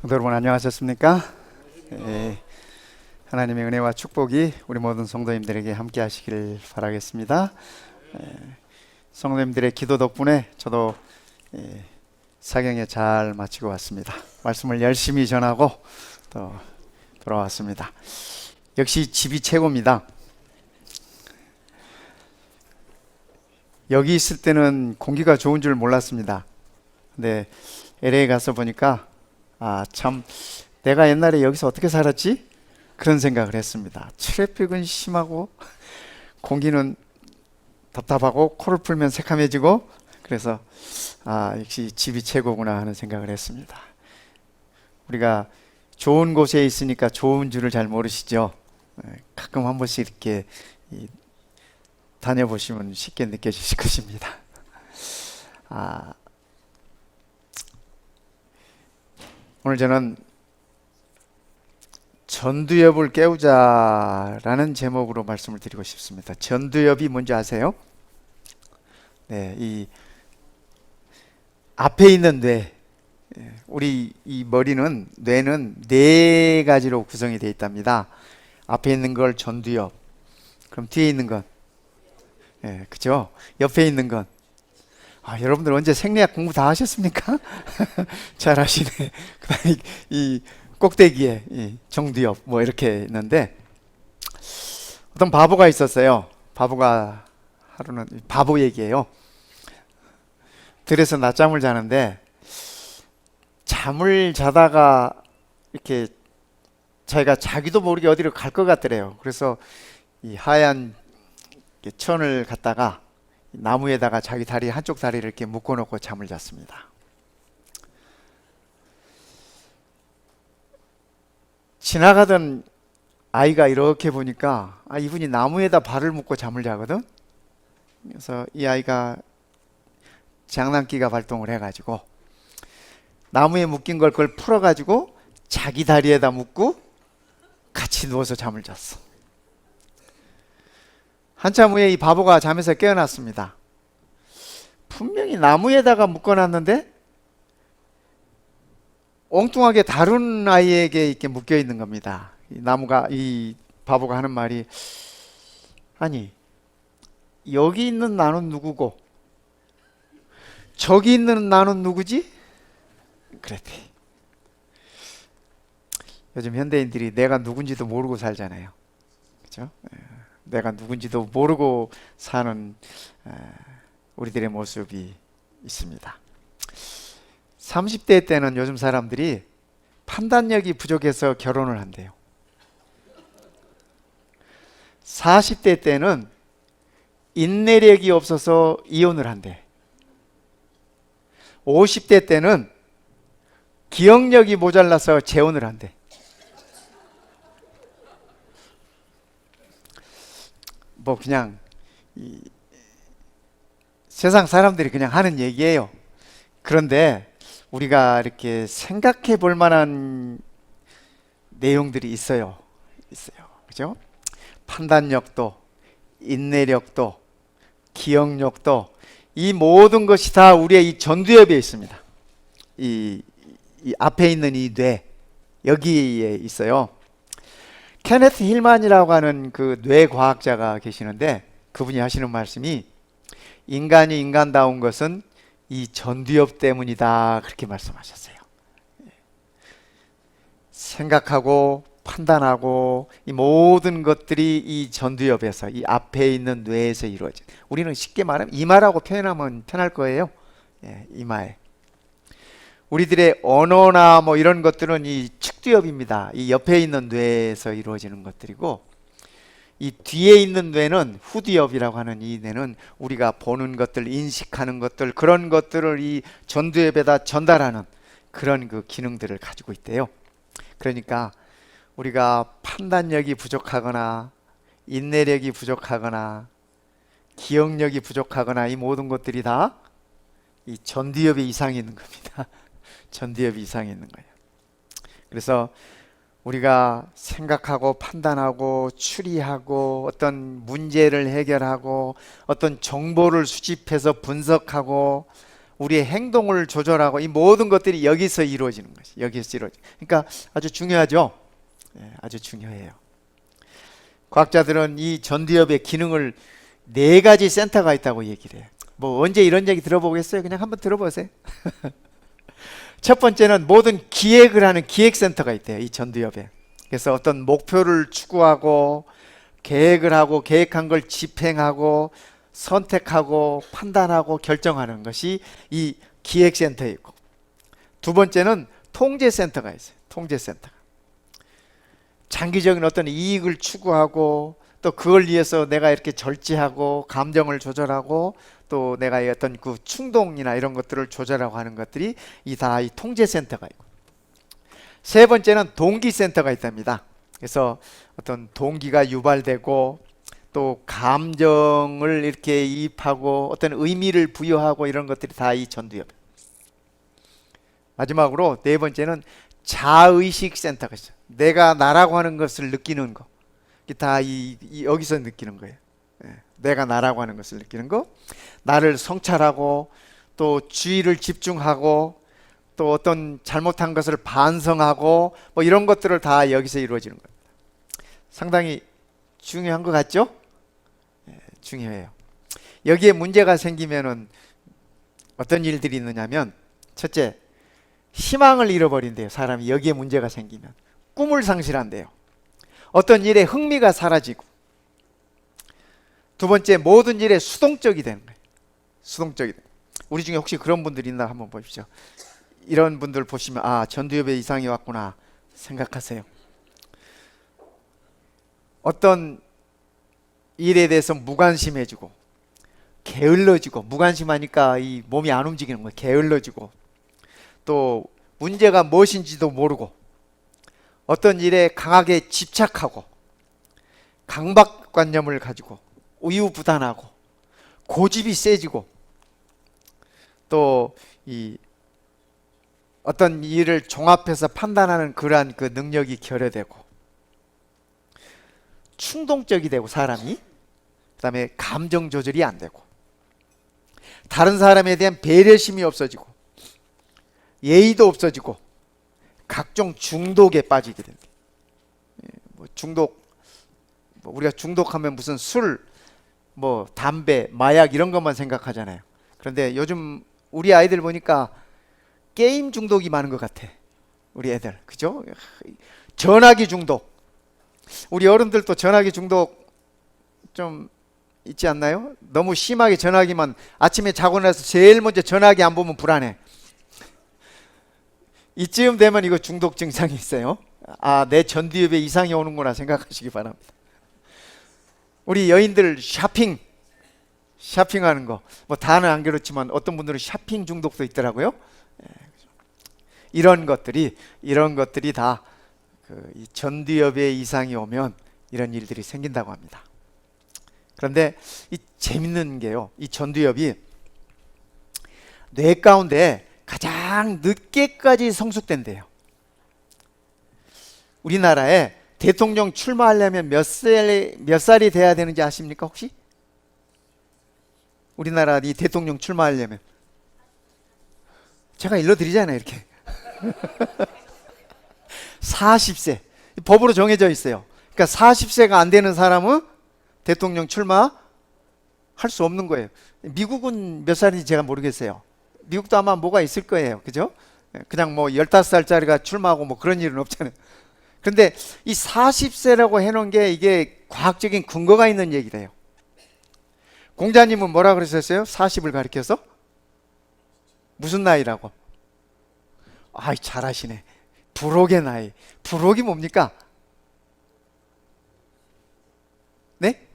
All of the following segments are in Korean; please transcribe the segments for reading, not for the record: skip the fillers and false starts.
성도 여러분 안녕하셨습니까? 하나님의 은혜와 축복이 우리 모든 성도님들에게 함께 하시길 바라겠습니다. 성도님들의 기도 덕분에 저도 사경에 잘 마치고 왔습니다. 말씀을 열심히 전하고 또 돌아왔습니다. 역시 집이 최고입니다. 여기 있을 때는 공기가 좋은 줄 몰랐습니다. 근데 LA 가서 보니까 참 내가 옛날에 여기서 어떻게 살았지? 그런 생각을 했습니다. 트래픽은 심하고 공기는 답답하고 코를 풀면 새카매지고 그래서 역시 집이 최고구나 하는 생각을 했습니다. 우리가 좋은 곳에 있으니까 좋은 줄을 잘 모르시죠? 가끔 한 번씩 이렇게 다녀보시면 쉽게 느껴지실 것입니다. 오늘 저는 전두엽을 깨우자라는 제목으로 말씀을 드리고 싶습니다. 전두엽이 뭔지 아세요? 네, 이 앞에 있는 뇌, 우리 이 머리는 뇌는 네 가지로 구성이 되어 있답니다. 앞에 있는 걸 전두엽, 그럼 뒤에 있는 건, 그죠? 옆에 있는 건. 여러분들 언제 생리학 공부 다 하셨습니까? 잘 하시네. 그다음에 이 꼭대기에 이 정두엽 뭐 이렇게 있는데 어떤 바보가 있었어요. 바보가 하루는 바보 얘기예요. 들에서 낮잠을 자는데 잠을 자다가 이렇게 자기가 자기도 모르게 어디로 갈 것 같더래요. 그래서 이 하얀 천을 갖다가 나무에다가 자기 다리 한쪽 다리를 이렇게 묶어놓고 잠을 잤습니다. 지나가던 아이가 이렇게 보니까 이분이 나무에다 발을 묶고 잠을 자거든. 그래서 이 아이가 장난기가 발동을 해가지고 나무에 묶인 걸 그걸 풀어가지고 자기 다리에다 묶고 같이 누워서 잠을 잤어. 한참 후에 이 바보가 잠에서 깨어났습니다. 분명히 나무에다가 묶어놨는데 엉뚱하게 다른 아이에게 이렇게 묶여 있는 겁니다. 이 바보가 하는 말이 아니 여기 있는 나는 누구고 저기 있는 나는 누구지? 그랬대. 요즘 현대인들이 내가 누군지도 모르고 살잖아요. 그렇죠? 내가 누군지도 모르고 사는 우리들의 모습이 있습니다. 30대 때는 요즘 사람들이 판단력이 부족해서 결혼을 한대요. 40대 때는 인내력이 없어서 이혼을 한대. 50대 때는 기억력이 모자라서 재혼을 한대. 뭐 그냥 세상 사람들이 그냥 하는 얘기예요. 그런데 우리가 이렇게 생각해 볼 만한 내용들이 있어요. 그죠? 판단력도, 인내력도, 기억력도 이 모든 것이 다 우리의 이 전두엽에 있습니다. 이 앞에 있는 이 뇌, 여기에 있어요. 케네스 힐만이라고 하는 그 뇌과학자가 계시는데 그분이 하시는 말씀이 인간이 인간다운 것은 이 전두엽 때문이다 그렇게 말씀하셨어요. 생각하고 판단하고 이 모든 것들이 이 전두엽에서 이 앞에 있는 뇌에서 이루어져. 우리는 쉽게 말하면 이마라고 표현하면 편할 거예요. 이마에. 우리들의 언어나 뭐 이런 것들은 이 측두엽입니다. 이 옆에 있는 뇌에서 이루어지는 것들이고 이 뒤에 있는 뇌는 후두엽이라고 하는 이 뇌는 우리가 보는 것들, 인식하는 것들 그런 것들을 이 전두엽에다 전달하는 그런 그 기능들을 가지고 있대요. 그러니까 우리가 판단력이 부족하거나 인내력이 부족하거나 기억력이 부족하거나 이 모든 것들이 다 이 전두엽에 이상이 있는 겁니다. 전두엽이 이상이 있는 거예요. 그래서 우리가 생각하고 판단하고 추리하고 어떤 문제를 해결하고 어떤 정보를 수집해서 분석하고 우리의 행동을 조절하고 이 모든 것들이 여기서 이루어지는 것이 여기서 이루어져. 그러니까 아주 중요하죠. 예, 아주 중요해요. 과학자들은 이 전두엽의 기능을 네 가지 센터가 있다고 얘기를 해요. 뭐 언제 이런 얘기 들어보겠어요? 그냥 한번 들어보세요. 첫 번째는 모든 기획을 하는 기획센터가 있대요. 이 전두엽에. 그래서 어떤 목표를 추구하고 계획을 하고 계획한 걸 집행하고 선택하고 판단하고 결정하는 것이 이 기획센터에 있고, 두 번째는 통제센터가 있어요. 통제센터가. 장기적인 어떤 이익을 추구하고 또 그걸 위해서 내가 이렇게 절제하고 감정을 조절하고 또 내가 어떤 그 충동이나 이런 것들을 조절하고 하는 것들이 다 이 통제센터가 있고, 세 번째는 동기센터가 있답니다. 그래서 어떤 동기가 유발되고 또 감정을 이렇게 이입하고 어떤 의미를 부여하고 이런 것들이 다 이 전두엽. 마지막으로 네 번째는 자의식 센터가 있어요. 내가 나라고 하는 것을 느끼는 거. 다 여기서 느끼는 거예요. 내가 나라고 하는 것을 느끼는 거, 나를 성찰하고 또 주의를 집중하고 또 어떤 잘못한 것을 반성하고 뭐 이런 것들을 다 여기서 이루어지는 거예요. 상당히 중요한 것 같죠? 중요해요. 여기에 문제가 생기면은 어떤 일들이 있느냐면, 첫째, 희망을 잃어버린대요. 사람이 여기에 문제가 생기면 꿈을 상실한대요. 어떤 일에 흥미가 사라지고, 두 번째, 모든 일에 수동적이 되는 거예요. 수동적이 되는. 우리 중에 혹시 그런 분들이 있나 한번 보십시오. 이런 분들 보시면 아, 전두엽에 이상이 왔구나 생각하세요. 어떤 일에 대해서 무관심해지고 게을러지고, 무관심하니까 이 몸이 안 움직이는 거예요. 게을러지고 또 문제가 무엇인지도 모르고 어떤 일에 강하게 집착하고 강박관념을 가지고 우유부단하고 고집이 세지고 또 이 어떤 일을 종합해서 판단하는 그러한 그 능력이 결여되고 충동적이 되고 사람이, 그 다음에 감정 조절이 안 되고 다른 사람에 대한 배려심이 없어지고 예의도 없어지고 각종 중독에 빠지게 됩니다. 뭐 중독, 뭐 우리가 중독하면 무슨 술, 뭐 담배, 마약 이런 것만 생각하잖아요. 그런데 요즘 우리 아이들 보니까 게임 중독이 많은 것 같아. 우리 애들, 그죠? 전화기 중독. 우리 어른들도 전화기 중독 좀 있지 않나요? 너무 심하게 전화기만, 아침에 자고 나서 제일 먼저 전화기 안 보면 불안해. 이쯤 되면 이거 중독 증상이 있어요. 아, 내 전두엽에 이상이 오는구나 생각하시기 바랍니다. 우리 여인들 쇼핑하는 거, 뭐 다는 안 그렇지만 어떤 분들은 쇼핑 중독도 있더라고요. 이런 것들이 다 이 전두엽에 이상이 오면 이런 일들이 생긴다고 합니다. 그런데 이 재밌는 게요, 이 전두엽이 뇌 가운데 가장 늦게까지 성숙된대요. 우리나라에 대통령 출마하려면 몇 살이 돼야 되는지 아십니까 혹시? 우리나라 이 대통령 출마하려면 제가 일러드리잖아요 이렇게. 40세 법으로 정해져 있어요. 그러니까 40세가 안 되는 사람은 대통령 출마 할 수 없는 거예요. 미국은 몇 살인지 제가 모르겠어요. 미국도 아마 뭐가 있을 거예요. 그죠? 그냥 뭐 15살짜리가 출마하고 뭐 그런 일은 없잖아요. 근데 이 40세라고 해놓은 게 이게 과학적인 근거가 있는 얘기래요. 공자님은 뭐라 그러셨어요? 40을 가리켜서? 무슨 나이라고? 아이, 잘하시네. 불혹의 나이. 불혹이 뭡니까? 네?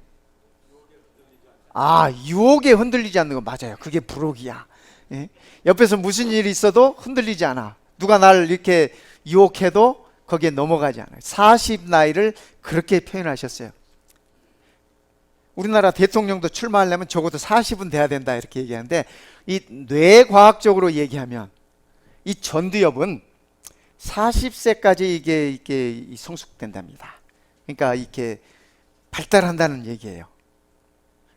아, 유혹에 흔들리지 않는 거 맞아요. 그게 불혹이야. 예? 옆에서 무슨 일이 있어도 흔들리지 않아. 누가 날 이렇게 유혹해도 거기에 넘어가지 않아요. 40 나이를 그렇게 표현하셨어요. 우리나라 대통령도 출마하려면 적어도 40은 돼야 된다 이렇게 얘기하는데, 이 뇌과학적으로 얘기하면 이 전두엽은 40세까지 이게 성숙된답니다. 그러니까 이렇게 발달한다는 얘기예요.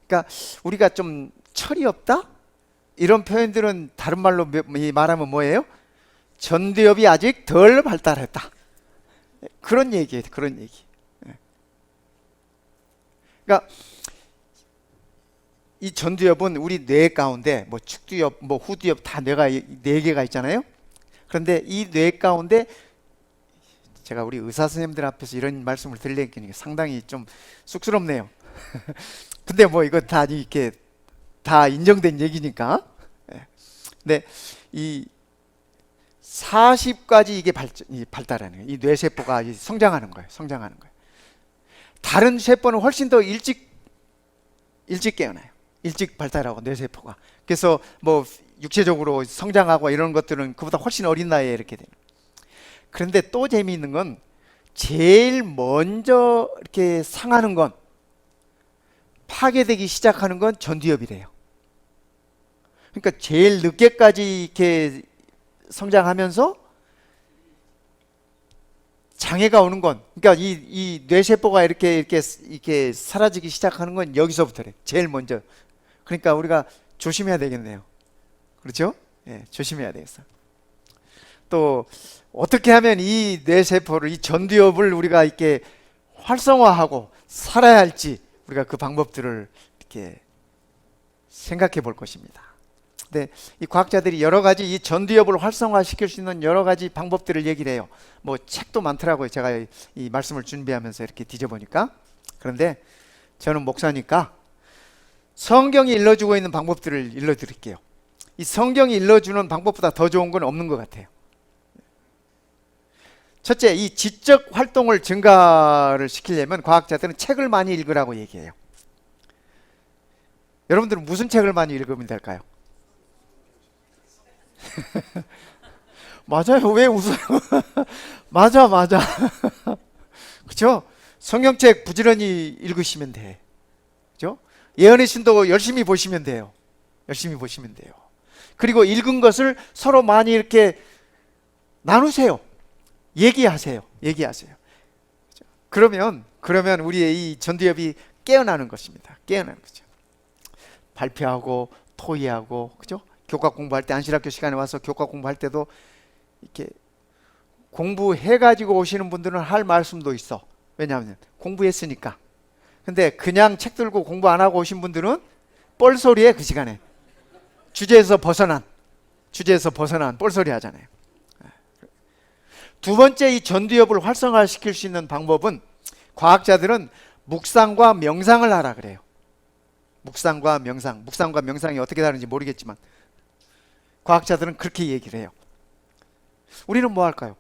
그러니까 우리가 좀 철이 없다? 이런 표현들은 다른 말로 말하면 뭐예요? 전두엽이 아직 덜 발달했다. 그런 얘기예요. 그런 얘기. 그러니까 이 전두엽은 우리 뇌 가운데 뭐 측두엽, 뭐 후두엽 다 뇌가 4개가 있잖아요. 그런데 이 뇌 가운데 제가 우리 의사 선생님들 앞에서 이런 말씀을 드리려니까 상당히 좀 쑥스럽네요. 근데 뭐 이거 다 이렇게 다 인정된 얘기니까. 근데 이 40까지 이게 발달하는 거예요. 이 뇌세포가 성장하는 거예요. 성장하는 거예요. 다른 세포는 훨씬 더 일찍 깨어나요. 일찍 발달하고 뇌세포가. 그래서 뭐 육체적으로 성장하고 이런 것들은 그보다 훨씬 어린 나이에 이렇게 돼요. 그런데 또 재미있는 건 제일 먼저 이렇게 상하는 건, 파괴되기 시작하는 건 전두엽이래요. 그러니까 제일 늦게까지 이렇게 성장하면서 장애가 오는 건, 그러니까 이 뇌세포가 이렇게 사라지기 시작하는 건 여기서부터래. 제일 먼저. 그러니까 우리가 조심해야 되겠네요. 그렇죠? 예, 조심해야 되겠어. 또 어떻게 하면 이 뇌세포를, 이 전두엽을 우리가 이렇게 활성화하고 살아야 할지, 우리가 그 방법들을 이렇게 생각해 볼 것입니다. 근데 이 과학자들이 여러 가지 이 전두엽을 활성화시킬 수 있는 여러 가지 방법들을 얘기를 해요. 뭐 책도 많더라고요. 제가 이 말씀을 준비하면서 이렇게 뒤져보니까. 그런데 저는 목사니까 성경이 일러주고 있는 방법들을 일러드릴게요. 이 성경이 일러주는 방법보다 더 좋은 건 없는 것 같아요. 첫째, 이 지적 활동을 증가를 시키려면 과학자들은 책을 많이 읽으라고 얘기해요. 여러분들은 무슨 책을 많이 읽으면 될까요? 맞아요. 왜 웃어요? 맞아. 그렇죠? 성경책 부지런히 읽으시면 돼. 그렇죠? 예언의 신도 열심히 보시면 돼요. 열심히 보시면 돼요. 그리고 읽은 것을 서로 많이 이렇게 나누세요. 얘기하세요. 그러면 우리의 이 전두엽이 깨어나는 것입니다. 깨어나는 거죠. 발표하고 토의하고, 그죠? 교과 공부할 때, 안실학교 시간에 와서 교과 공부할 때도 이렇게 공부해가지고 오시는 분들은 할 말씀도 있어. 왜냐하면 공부했으니까. 근데 그냥 책 들고 공부 안 하고 오신 분들은 뻘소리에, 그 시간에 주제에서 벗어난 뻘소리 하잖아요. 두 번째, 이 전두엽을 활성화시킬 수 있는 방법은, 과학자들은 묵상과 명상을 하라 그래요. 묵상과 명상이 어떻게 다른지 모르겠지만 과학자들은 그렇게 얘기를 해요. 우리는 뭐 할까요?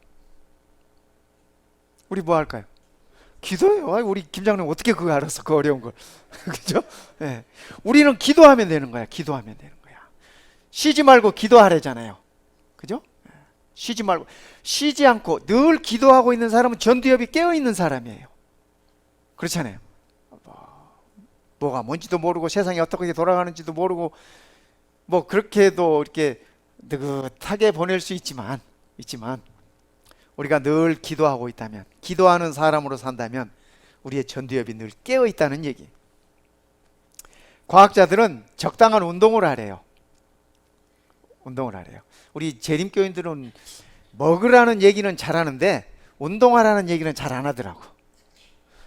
기도해요. 우리 김장님 어떻게 그거 알았어? 그 어려운 걸. 그죠? 네. 우리는 기도하면 되는 거야. 쉬지 말고 기도하래잖아요. 그죠? 쉬지 않고 늘 기도하고 있는 사람은 전두엽이 깨어 있는 사람이에요. 그렇잖아요. 뭐가 뭔지도 모르고 세상이 어떻게 돌아가는지도 모르고 뭐 그렇게도 이렇게 느긋하게 보낼 수 있지만 우리가 늘 기도하고 있다면, 기도하는 사람으로 산다면 우리의 전두엽이 늘 깨어 있다는 얘기. 과학자들은 적당한 운동을 하래요. 우리 재림교인들은 먹으라는 얘기는 잘하는데 운동하라는 얘기는 잘 안 하더라고.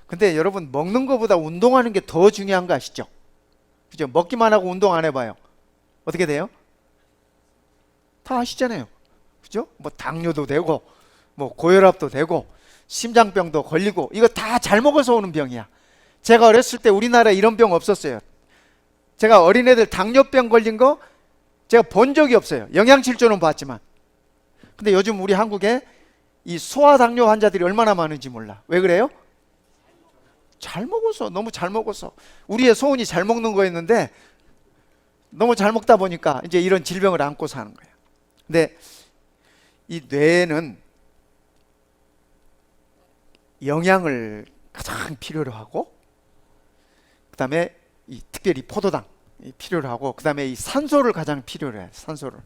근데 여러분, 먹는 것보다 운동하는 게 더 중요한 거 아시죠? 그죠? 먹기만 하고 운동 안 해봐요. 어떻게 돼요? 다 아시잖아요. 그죠? 뭐 당뇨도 되고, 뭐 고혈압도 되고, 심장병도 걸리고, 이거 다 잘 먹어서 오는 병이야. 제가 어렸을 때 우리나라에 이런 병 없었어요. 제가 어린애들 당뇨병 걸린 거 제가 본 적이 없어요. 영양실조는 봤지만. 근데 요즘 우리 한국에 이 소아당뇨 환자들이 얼마나 많은지 몰라. 왜 그래요? 너무 잘 먹어서. 우리의 소원이 잘 먹는 거였는데 너무 잘 먹다 보니까 이제 이런 질병을 안고 사는 거예요. 근데 이 뇌는 영양을 가장 필요로 하고, 그 다음에 특별히 포도당 필요로 하고, 그 다음에 이 산소를 가장 필요로 해요. 산소를.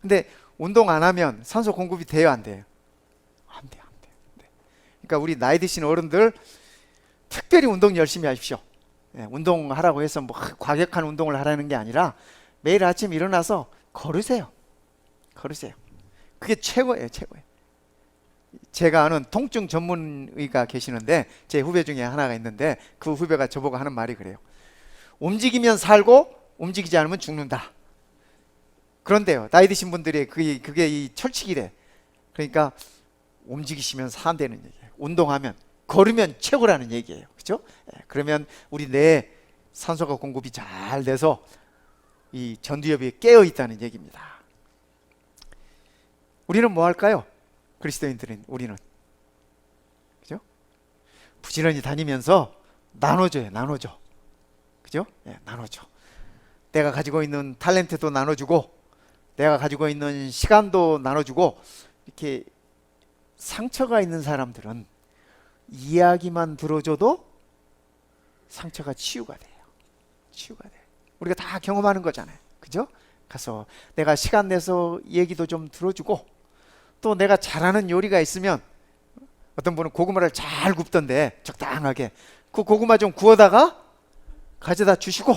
근데 운동 안 하면 산소 공급이 돼요, 안 돼요? 안 돼요. 그러니까 우리 나이 드신 어른들 특별히 운동 열심히 하십시오. 운동하라고 해서 뭐 과격한 운동을 하라는 게 아니라 매일 아침 일어나서 걸으세요. 걸으세요. 그게 최고예요, 최고예요. 제가 아는 통증 전문의가 계시는데 제 후배 중에 하나가 있는데 그 후배가 저보고 하는 말이 그래요. 움직이면 살고 움직이지 않으면 죽는다. 그런데요, 나이 드신 분들이 그게 이 철칙이래. 그러니까 움직이시면 산다는 얘기예요. 운동하면, 걸으면 최고라는 얘기예요. 그렇죠? 그러면 우리 뇌에 산소가 공급이 잘 돼서 이 전두엽이 깨어 있다는 얘기입니다. 우리는 뭐 할까요? 그리스도인들은 우리는, 그죠? 부지런히 다니면서 나눠줘요. 나눠줘. 그죠? 나눠줘. 내가 가지고 있는 탤런트도 나눠주고, 내가 가지고 있는 시간도 나눠주고, 이렇게 상처가 있는 사람들은 이야기만 들어줘도 상처가 치유가 돼요. 치유가 돼요. 우리가 다 경험하는 거잖아요. 그죠? 가서 내가 시간 내서 얘기도 좀 들어주고, 또 내가 잘하는 요리가 있으면, 어떤 분은 고구마를 잘 굽던데 적당하게 그 고구마 좀 구워다가 가져다 주시고,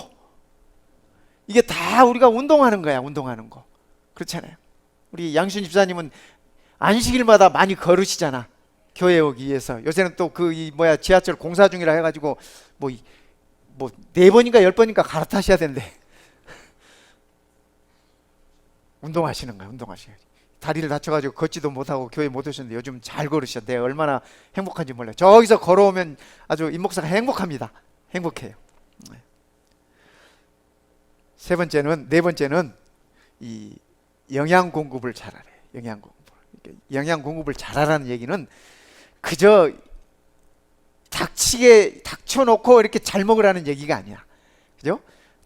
이게 다 우리가 운동하는 거야. 운동하는 거. 그렇잖아요. 우리 양순 집사님은 안식일마다 많이 걸으시잖아. 교회 오기 위해서. 요새는 또 지하철 공사 중이라 해가지고 뭐 4번인가 10번인가 갈아타셔야 된대. 운동하시는 거야. 운동하셔야지. 다리를 다쳐가지고 걷지도 못하고 교회 못 오셨는데 요즘 잘 걸으셔. 내가 얼마나 행복한지 몰라요. 저기서 걸어오면 아주 임목사가 행복합니다. 행복해요. 네 번째는 이 영양 공급을 잘하래. 영양 공급. 영양 공급을 잘하라는 얘기는 그저 닥쳐놓고 이렇게 잘 먹으라는 얘기가 아니야. 그죠?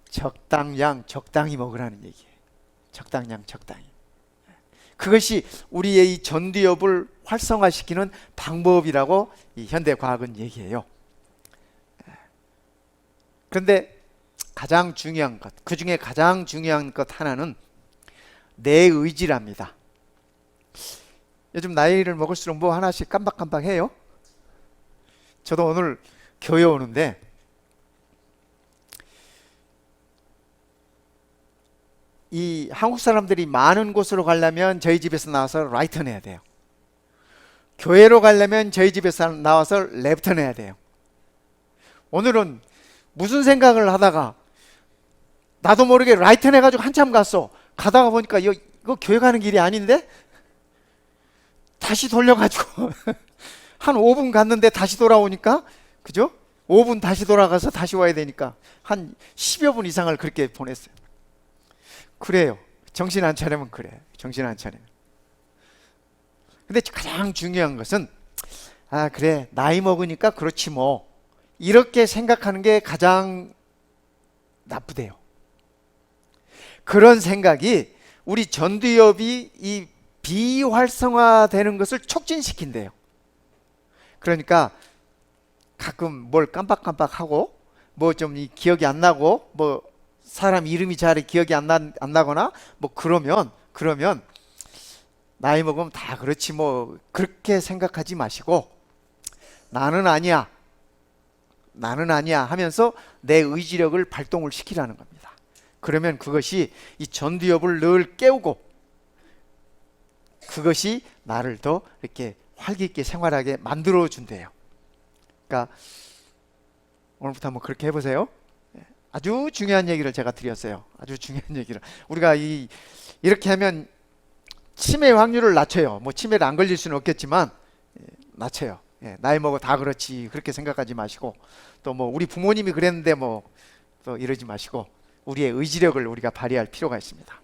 적당량 적당히 먹으라는 얘기예요. 적당량 적당히. 그것이 우리의 이 전두엽을 활성화시키는 방법이라고 이 현대 과학은 얘기해요. 그런데 가장 중요한 것, 그 중에 가장 중요한 것 하나는 내 의지랍니다. 요즘 나이를 먹을수록 뭐 하나씩 깜박깜박해요. 저도 오늘 교회 오는데 이 한국 사람들이 많은 곳으로 가려면 저희 집에서 나와서 라이트 해야 돼요. 교회로 가려면 저희 집에서 나와서 레프트 해야 돼요. 오늘은 무슨 생각을 하다가 나도 모르게 라이트 해가지고 한참 갔어. 가다가 보니까 이거 교회 가는 길이 아닌데? 다시 돌려가지고 한 5분 갔는데 다시 돌아오니까, 그죠? 5분 다시 돌아가서 다시 와야 되니까 한 10여 분 이상을 그렇게 보냈어요. 그래요. 정신 안 차리면 그래. 정신 안 차리면. 근데 가장 중요한 것은 그래, 나이 먹으니까 그렇지 뭐, 이렇게 생각하는 게 가장 나쁘대요. 그런 생각이 우리 전두엽이 이 비활성화되는 것을 촉진시킨대요. 그러니까 가끔 뭘 깜빡깜빡하고 뭐 좀 기억이 안 나고 뭐 사람 이름이 잘 기억이 안 나거나 뭐 그러면 나이 먹으면 다 그렇지 뭐, 그렇게 생각하지 마시고 나는 아니야 하면서 내 의지력을 발동을 시키라는 겁니다. 그러면 그것이 이 전두엽을 늘 깨우고 그것이 나를 더 이렇게 활기 있게 생활하게 만들어 준대요. 그러니까 오늘부터 한번 그렇게 해보세요. 아주 중요한 얘기를 제가 드렸어요. 아주 중요한 얘기를. 우리가 이렇게 하면 치매 확률을 낮춰요. 뭐 치매를 안 걸릴 수는 없겠지만 낮춰요. 나이 먹어 다 그렇지 그렇게 생각하지 마시고, 또 뭐 우리 부모님이 그랬는데 뭐 또 이러지 마시고 우리의 의지력을 우리가 발휘할 필요가 있습니다.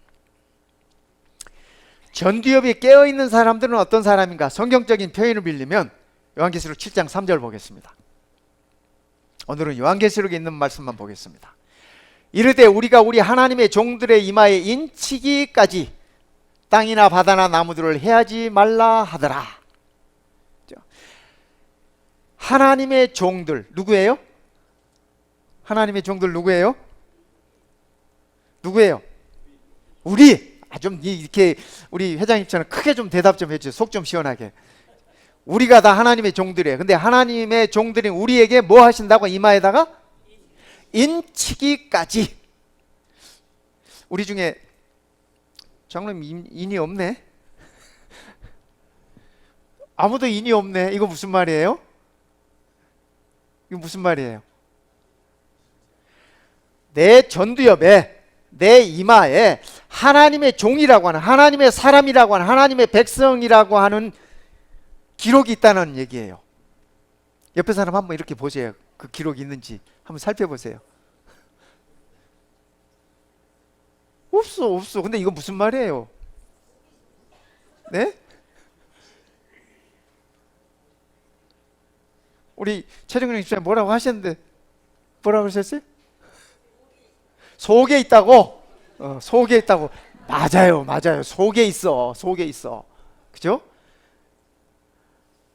전두엽이 깨어있는 사람들은 어떤 사람인가? 성경적인 표현을 빌리면 요한계시록 7장 3절 보겠습니다. 오늘은 요한계시록에 있는 말씀만 보겠습니다. 이르되 우리가 우리 하나님의 종들의 이마에 인치기까지 땅이나 바다나 나무들을 해하지 말라 하더라. 하나님의 종들 누구예요? 하나님의 종들 누구예요? 누구예요? 우리. 좀 이렇게 우리 회장님처럼 크게 좀 대답 좀 해주세요. 속 좀 시원하게. 우리가 다 하나님의 종들이에요. 근데 하나님의 종들이 우리에게 뭐 하신다고? 이마에다가 인치기까지. 우리 중에 장로님 인이 없네? 아무도 인이 없네. 이거 무슨 말이에요? 이거 무슨 말이에요? 내 전두엽에, 내 이마에 하나님의 종이라고 하는, 하나님의 사람이라고 하는, 하나님의 백성이라고 하는 기록이 있다는 얘기예요. 옆에 사람 한번 이렇게 보세요. 그 기록이 있는지 한번 살펴보세요. 없어. 근데 이거 무슨 말이에요? 네? 우리 최정근 집사님 뭐라고 하셨는데, 뭐라고 그러셨어요? 속에 있다고? 속에 있다고. 맞아요. 속에 있어. 그죠?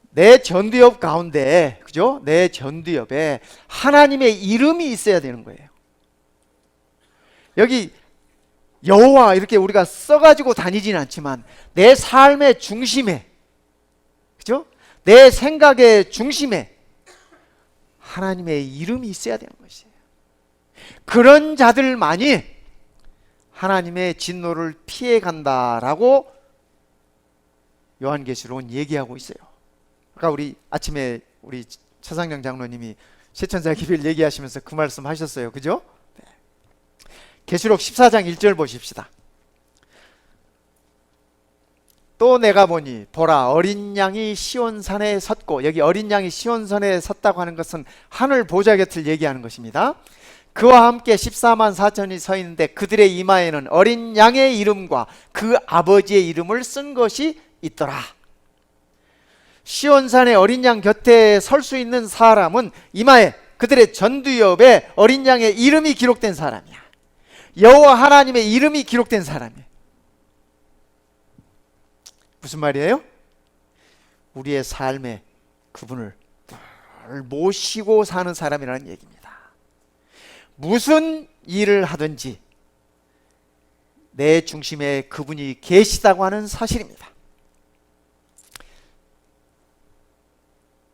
내 전두엽 가운데, 그죠? 내 전두엽에 하나님의 이름이 있어야 되는 거예요. 여기 여호와 이렇게 우리가 써가지고 다니진 않지만 내 삶의 중심에, 그죠? 내 생각의 중심에 하나님의 이름이 있어야 되는 것이에요. 그런 자들만이 하나님의 진노를 피해 간다라고 요한계시록은 얘기하고 있어요. 아까 우리 아침에 우리 차상영 장로님이 세천사 기별 얘기하시면서 그 말씀 하셨어요. 그죠? 네. 계시록 14장 1절 보십시다. 또 내가 보니 보라 어린 양이 시온산에 섰고, 여기 어린 양이 시온산에 섰다고 하는 것은 하늘 보좌 곁을 얘기하는 것입니다. 그와 함께 14만 4천이 서 있는데 그들의 이마에는 어린 양의 이름과 그 아버지의 이름을 쓴 것이 있더라. 시온산의 어린 양 곁에 설 수 있는 사람은 이마에, 그들의 전두엽에 어린 양의 이름이 기록된 사람이야. 여호와 하나님의 이름이 기록된 사람이에요. 무슨 말이에요? 우리의 삶에 그분을 늘 모시고 사는 사람이라는 얘기입니다. 무슨 일을 하든지 내 중심에 그분이 계시다고 하는 사실입니다.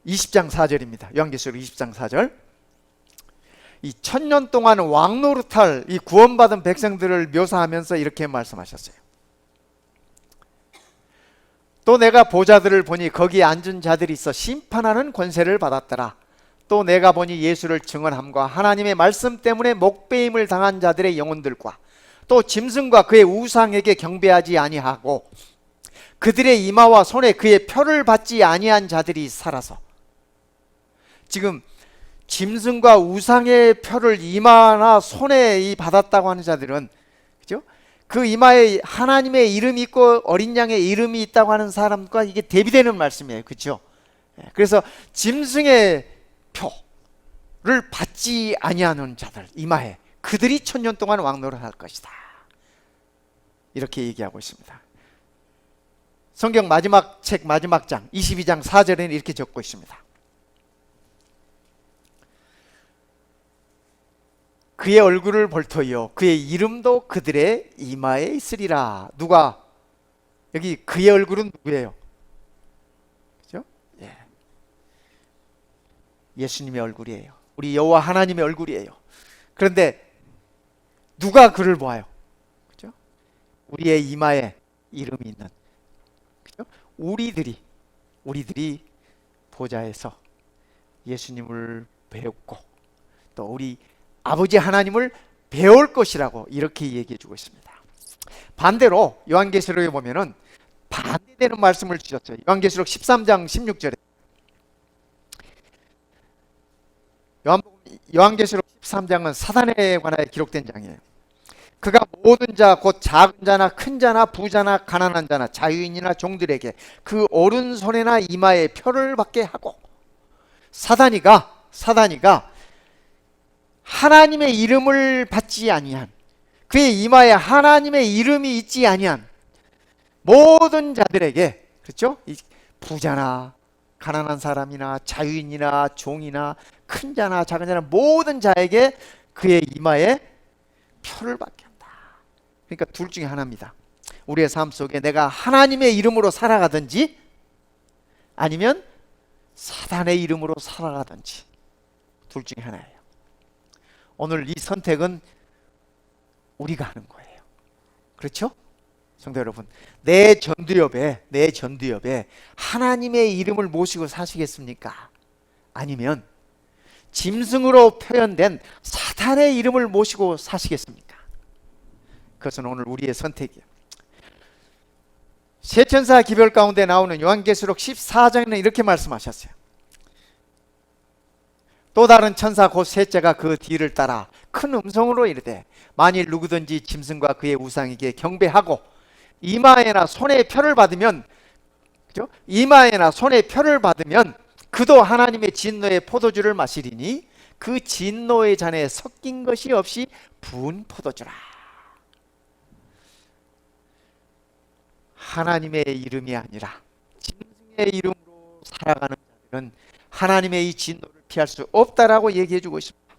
20장 4절입니다. 요한계시록 20장 4절. 이 1000년 동안 왕노릇할 이 구원받은 백성들을 묘사하면서 이렇게 말씀하셨어요. 또 내가 보좌들을 보니 거기에 앉은 자들이 있어 심판하는 권세를 받았더라. 또 내가 보니 예수를 증언함과 하나님의 말씀 때문에 목배임을 당한 자들의 영혼들과 또 짐승과 그의 우상에게 경배하지 아니하고 그들의 이마와 손에 그의 표를 받지 아니한 자들이 살아서, 지금 짐승과 우상의 표를 이마나 손에 받았다고 하는 자들은, 그죠? 그 이마에 하나님의 이름이 있고 어린 양의 이름이 있다고 하는 사람과 이게 대비되는 말씀이에요. 그렇죠? 그래서 짐승의 표를 받지 아니하는 자들 이마에, 그들이 1000년 동안 왕노를 할 것이다. 이렇게 얘기하고 있습니다. 성경 마지막 책 마지막 장 22장 4절에는 이렇게 적고 있습니다. 그의 얼굴을 볼 터이요 그의 이름도 그들의 이마에 있으리라. 누가? 여기 그의 얼굴은 누구예요? 그죠? 예. 예수님의 얼굴이에요. 우리 여호와 하나님의 얼굴이에요. 그런데 누가 그를 보아요? 그죠? 우리의 이마에 이름이 있는, 그죠? 우리들이 보좌에서 예수님을 배웠고 또 우리 아버지 하나님을 배울 것이라고 이렇게 얘기해 주고 있습니다. 반대로 요한계시록에 보면은 반대되는 말씀을 주셨죠. 요한계시록 13장 16절에 요한계시록 13장은 사단에 관하여 기록된 장이에요. 그가 모든 자 곧 작은 자나 큰 자나 부자나 가난한 자나 자유인이나 종들에게 그 오른손에나 이마에 표를 받게 하고, 사단이가 하나님의 이름을 받지 아니한, 그의 이마에 하나님의 이름이 있지 아니한 모든 자들에게, 그렇죠? 부자나 가난한 사람이나 자유인이나 종이나 큰 자나 작은 자나 모든 자에게 그의 이마에 표를 받게 한다. 그러니까 둘 중에 하나입니다. 우리의 삶 속에 내가 하나님의 이름으로 살아가든지 아니면 사단의 이름으로 살아가든지, 둘 중에 하나예요. 오늘 이 선택은 우리가 하는 거예요. 그렇죠? 성도 여러분, 내 전두엽에 하나님의 이름을 모시고 사시겠습니까? 아니면 짐승으로 표현된 사탄의 이름을 모시고 사시겠습니까? 그것은 오늘 우리의 선택이에요. 세천사 기별 가운데 나오는 요한계시록 14장에는 이렇게 말씀하셨어요. 또 다른 천사 곧 셋째가 그 뒤를 따라 큰 음성으로 이르되 만일 누구든지 짐승과 그의 우상에게 경배하고 이마에나 손에 표를 받으면, 그죠? 이마에나 손에 표를 받으면 그도 하나님의 진노의 포도주를 마시리니 그 진노의 잔에 섞인 것이 없이 부은 포도주라. 하나님의 이름이 아니라 짐승의 이름으로 살아가는 자들은 하나님의 이 진노를 피할 수 없다라고 얘기해 주고 있습니다.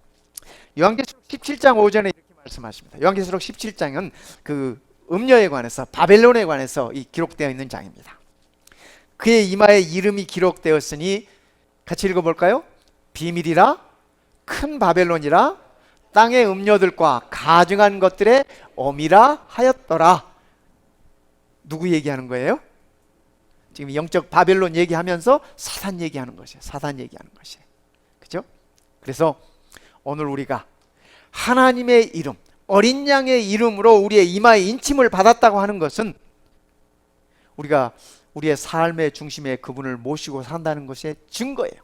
요한계시록 17장 5절에 이렇게 말씀하십니다. 요한계시록 17장은 그 음녀에 관해서, 바벨론에 관해서 이 기록되어 있는 장입니다. 그의 이마에 이름이 기록되었으니 같이 읽어볼까요? 비밀이라 큰 바벨론이라 땅의 음녀들과 가증한 것들의 어미라 하였더라. 누구 얘기하는 거예요? 지금 영적 바벨론 얘기하면서 사단 얘기하는 것이에요. 사단 얘기하는 것이에요. 그죠? 그래서 오늘 우리가 하나님의 이름, 어린 양의 이름으로 우리의 이마에 인침을 받았다고 하는 것은 우리가 우리의 삶의 중심에 그분을 모시고 산다는 것의 증거예요.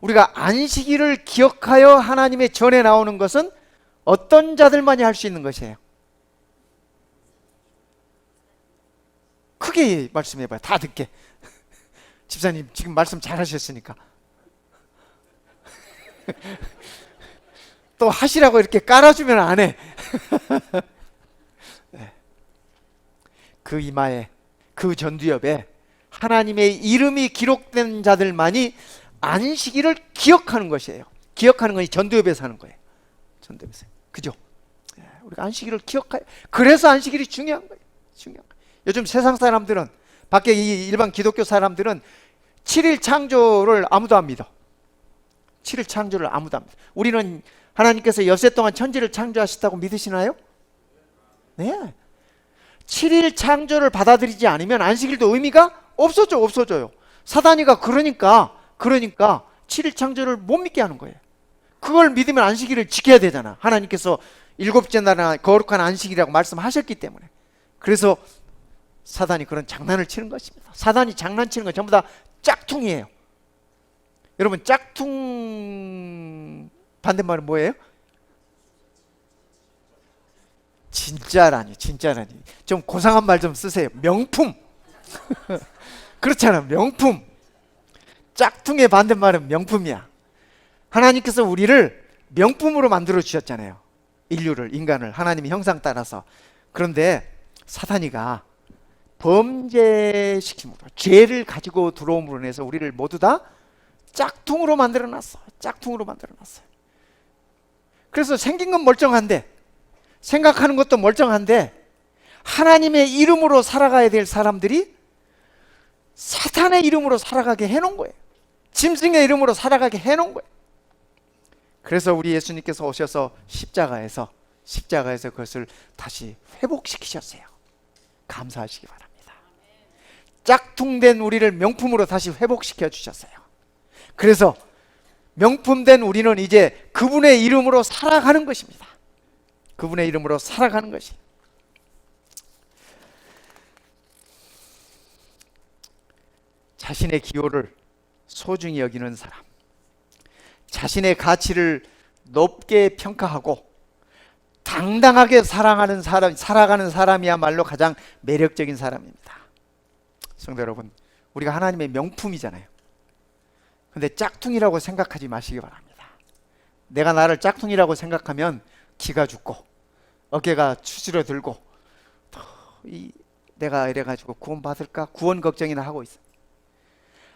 우리가 안식일을 기억하여 하나님의 전에 나오는 것은 어떤 자들만이 할 수 있는 것이에요? 크게 말씀해봐요. 다 듣게. 집사님 지금 말씀 잘하셨으니까. 또 하시라고 이렇게 깔아주면 안 해. 네. 그 이마에, 그 전두엽에 하나님의 이름이 기록된 자들만이 안식일을 기억하는 것이에요. 기억하는 것이 전두엽에서 하는 거예요. 전두엽에서. 그죠? 우리가 안식일을 기억해요. 그래서 안식일이 중요한 거예요. 중요한 거예요. 요즘 세상 사람들은, 밖에 이 일반 기독교 사람들은 7일 창조를 아무도 안 믿어. 7일 창조를 아무도 안 믿어. 우리는 하나님께서 엿새 동안 천지를 창조하셨다고 믿으시나요? 네. 7일 창조를 받아들이지 않으면 안식일도 의미가 없어져요. 사단이가 그러니까 7일 창조를 못 믿게 하는 거예요. 그걸 믿으면 안식일을 지켜야 되잖아. 하나님께서 7째 날은 거룩한 안식일이라고 말씀하셨기 때문에. 그래서 사단이 그런 장난을 치는 것입니다. 사단이 장난치는 건 전부 다 짝퉁이에요. 여러분, 짝퉁 반대말은 뭐예요? 진짜라니. 좀 고상한 말 좀 쓰세요. 명품. 그렇잖아, 명품. 짝퉁의 반대말은 명품이야. 하나님께서 우리를 명품으로 만들어 주셨잖아요. 인류를, 인간을 하나님의 형상 따라서. 그런데 사단이가 범죄시킴으로, 죄를 가지고 들어옴으로 인해서 우리를 모두 다 짝퉁으로 만들어 놨어. 그래서 생긴 건 멀쩡한데, 생각하는 것도 멀쩡한데, 하나님의 이름으로 살아가야 될 사람들이 사탄의 이름으로 살아가게 해놓은 거예요. 짐승의 이름으로 살아가게 해놓은 거예요. 그래서 우리 예수님께서 오셔서 십자가에서 그것을 다시 회복시키셨어요. 감사하시기 바랍니다. 짝퉁된 우리를 명품으로 다시 회복시켜 주셨어요. 그래서 명품된 우리는 이제 그분의 이름으로 살아가는 것입니다. 그분의 이름으로 살아가는 것이. 자신의 기호를 소중히 여기는 사람, 자신의 가치를 높게 평가하고 당당하게 살아가는 사람이야말로 가장 매력적인 사람입니다. 성도 여러분, 우리가 하나님의 명품이잖아요. 근데 짝퉁이라고 생각하지 마시기 바랍니다. 내가 나를 짝퉁이라고 생각하면 기가 죽고 어깨가 추스려들고 내가 이래가지고 구원 받을까? 구원 걱정이나 하고 있어.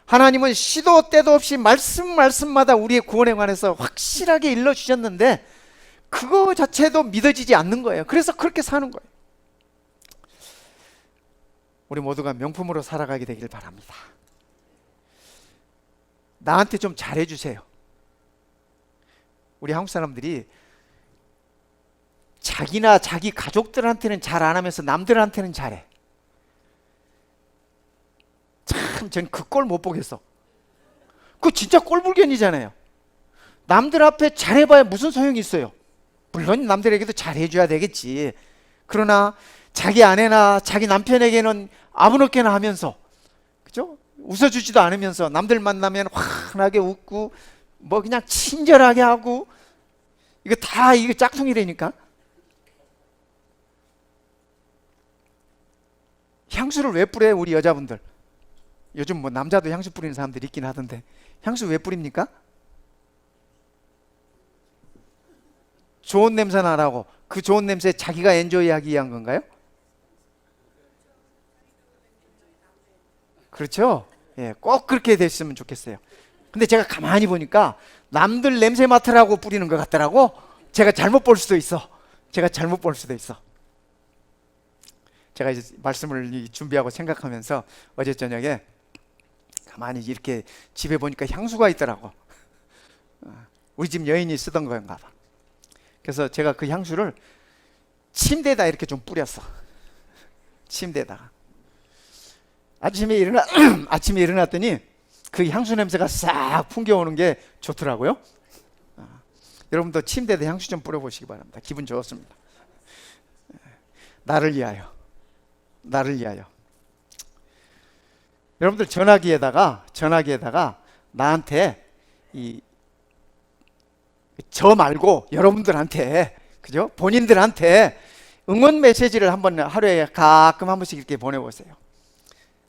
하나님은 시도 때도 없이 말씀마다 우리의 구원에 관해서 확실하게 일러주셨는데 그거 자체도 믿어지지 않는 거예요. 그래서 그렇게 사는 거예요. 우리 모두가 명품으로 살아가게 되길 바랍니다. 나한테 좀 잘해주세요. 우리 한국 사람들이 자기나 자기 가족들한테는 잘 안 하면서 남들한테는 잘해. 참, 전 그 꼴 못 보겠어. 그거 진짜 꼴불견이잖아요. 남들 앞에 잘해봐야 무슨 소용이 있어요. 물론 남들에게도 잘해줘야 되겠지. 그러나 자기 아내나 자기 남편에게는 아무렇게나 하면서, 그죠? 웃어주지도 않으면서 남들 만나면 환하게 웃고 뭐 그냥 친절하게 하고, 이거 다 이거 짝퉁이라니까. 향수를 왜 뿌려요, 우리 여자분들? 요즘 뭐 남자도 향수 뿌리는 사람들이 있긴 하던데, 향수 왜 뿌립니까? 좋은 냄새 나라고. 그 좋은 냄새 자기가 엔조이하기 위한 건가요? 그렇죠? 예, 꼭 그렇게 됐으면 좋겠어요. 근데 제가 가만히 보니까 남들 냄새 맡으라고 뿌리는 것 같더라고. 제가 잘못 볼 수도 있어. 제가 잘못 볼 수도 있어. 제가 이제 말씀을 준비하고 생각하면서 어제 저녁에 가만히 이렇게 집에 보니까 향수가 있더라고. 우리 집 여인이 쓰던 건가 봐. 그래서 제가 그 향수를 침대에다 이렇게 좀 뿌렸어. 침대에다가. 아침에 일어났더니 그 향수 냄새가 싹 풍겨오는 게 좋더라고요. 여러분도 침대에다 향수 좀 뿌려보시기 바랍니다. 기분 좋습니다. 나를 위하여. 나를 위하여. 여러분들 전화기에다가 나한테 저 말고 여러분들한테, 그죠? 본인들한테 응원 메시지를 한번 하루에 가끔 한 번씩 이렇게 보내보세요.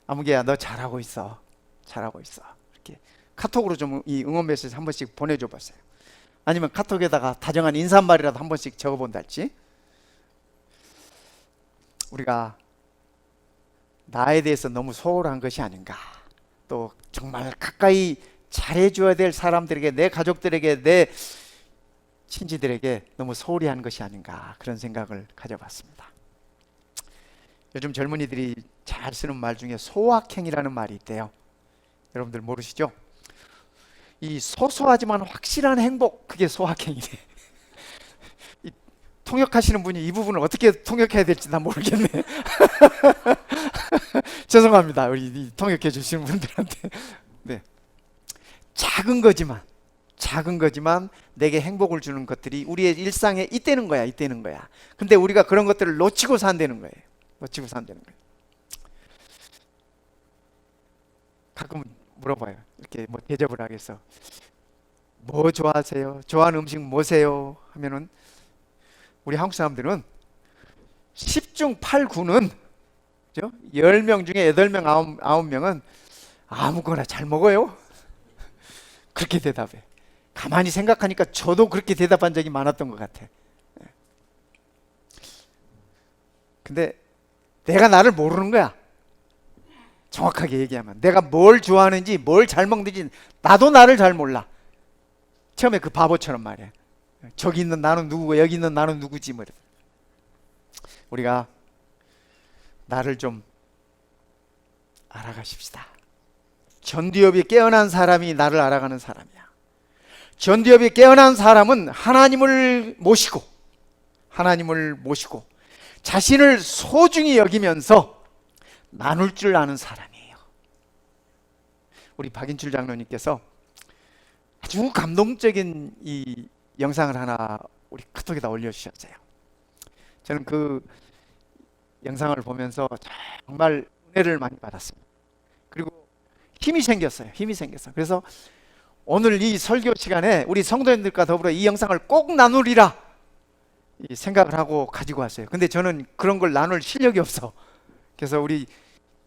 아무개야, 너 잘하고 있어. 잘하고 있어. 이렇게 카톡으로 좀 이 응원 메시지 한 번씩 보내줘 보세요. 아니면 카톡에다가 다정한 인사말이라도 한 번씩 적어본달지. 우리가 나에 대해서 너무 소홀한 것이 아닌가. 또 정말 가까이 잘해줘야 될 사람들에게, 내 가족들에게, 내 친지들에게 너무 소홀히 한 것이 아닌가, 그런 생각을 가져봤습니다. 요즘 젊은이들이 잘 쓰는 말 중에 소확행이라는 말이 있대요. 여러분들 모르시죠? 이 소소하지만 확실한 행복, 그게 소확행이래. 이 통역하시는 분이 이 부분을 어떻게 통역해야 될지 난 모르겠네. 죄송합니다, 우리 이 통역해 주시는 분들한테. 네. 작은 거지만 내게 행복을 주는 것들이 우리의 일상에 있다는 거야. 근데 우리가 그런 것들을 놓치고 산다는 거예요. 가끔 물어봐요. 이렇게 뭐 대접을 하겠어. 뭐 좋아하세요? 좋아하는 음식 뭐세요? 하면은 우리 한국 사람들은 10중 8구는, 그죠? 10명 중에 8명, 9명은 아무거나 잘 먹어요. 그렇게 대답해. 가만히 생각하니까 저도 그렇게 대답한 적이 많았던 것 같아. 근데 내가 나를 모르는 거야. 정확하게 얘기하면 내가 뭘 좋아하는지, 뭘 잘 먹는지 나도 나를 잘 몰라. 처음에 그 바보처럼 말이야. 저기 있는 나는 누구고 여기 있는 나는 누구지 뭐. 우리가 나를 좀 알아가십시다. 전두엽이 깨어난 사람이 나를 알아가는 사람이야. 전두엽이 깨어난 사람은 하나님을 모시고 자신을 소중히 여기면서 나눌 줄 아는 사람이에요. 우리 박인출 장로님께서 아주 감동적인 이 영상을 하나 우리 카톡에다 올려주셨어요. 저는 그 영상을 보면서 정말 은혜를 많이 받았습니다. 그리고 힘이 생겼어요. 그래서 오늘 이 설교 시간에 우리 성도님들과 더불어 이 영상을 꼭 나누리라 이 생각을 하고 가지고 왔어요. 근데 저는 그런 걸 나눌 실력이 없어. 그래서 우리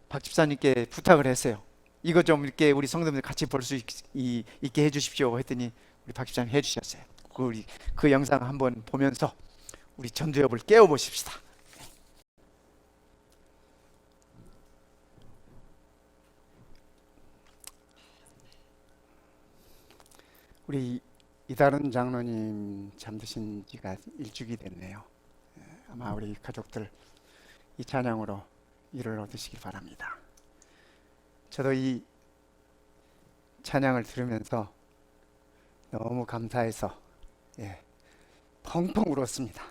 박 집사님께 부탁을 했어요. 이거 좀 이렇게 우리 성도님들 같이 볼 수 있게 해주십시오 했더니 우리 박 집사님 해주셨어요. 그 영상 한번 보면서 우리 전두엽을 깨워 보십시다. 우리 이다른 장로님 잠드신 지가 일주일이 됐네요. 아마 우리 가족들 이 찬양으로 일을 얻으시기 바랍니다. 저도 이 찬양을 들으면서 너무 감사해서 펑펑 울었습니다.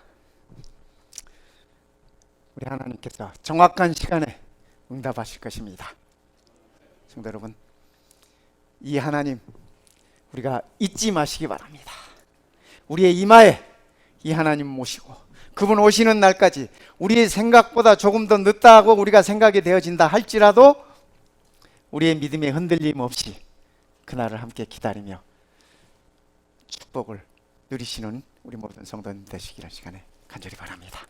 우리 하나님께서 정확한 시간에 응답하실 것입니다. 성도 여러분, 이 하나님 우리가 잊지 마시기 바랍니다. 우리의 이마에 이 하나님 모시고 그분 오시는 날까지 우리의 생각보다 조금 더 늦다고 우리가 생각이 되어진다 할지라도 우리의 믿음에 흔들림 없이 그날을 함께 기다리며 축복을 누리시는 우리 모든 성도님 되시기를 시간에 간절히 바랍니다.